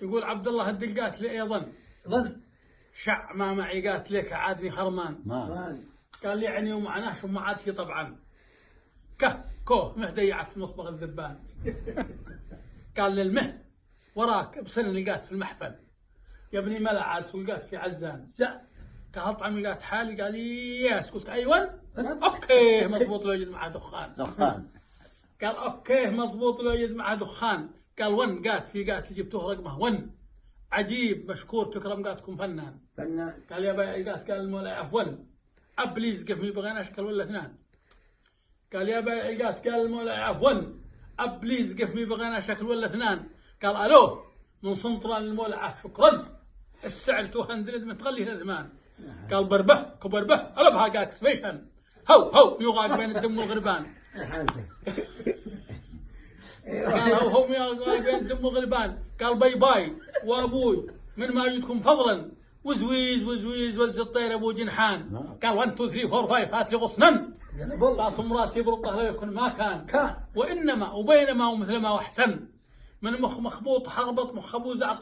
يقول عبد الله الدقات لي أيضا ظن شع ما معي قالت لك عادني خرمان ما قال لي يعني ومعناش وما عاد في طبعا كوه مهديعت في مصبغ الذبان قال للمه وراك بصير لقات في المحفل يا ابني ملا عاد سلقات في عزان لا قال طعم لقات حالي قال لي ياس قلت ايوه اوكي مضبوط لو يجد معه دخان قال اوكي مضبوط لو يجد معه دخان قال ون قالت في قالت جبتوه رقمه ون عجيب مشكور تكرم قالتكم فنان قال يا باي قالت قال المولى عفوا ابليز قف مي بغينا اشكال ولا اثنان قال يا باي قالت قال المولى عفوا ابليز قف مي بغينا شكل ولا اثنان قال الو من سنطران المولى شكرا السعر 200 متغلي ثمان قال بربه كبربه قلبها قالت سبيشن هو يغاق بين الدم والغربان قال هو يغاق بين الدم والغربان قال باي باي وابوي من ما يجدكم فضلا وزويز وز الطير ابو جنحان قال 1 2 3 4 5 هات لي غصنا قاسم راسي بربه لا يكون ما كان وانما وبينما ومثل ما واحسن من مخ مخبوط حربط مخ ابو زعقان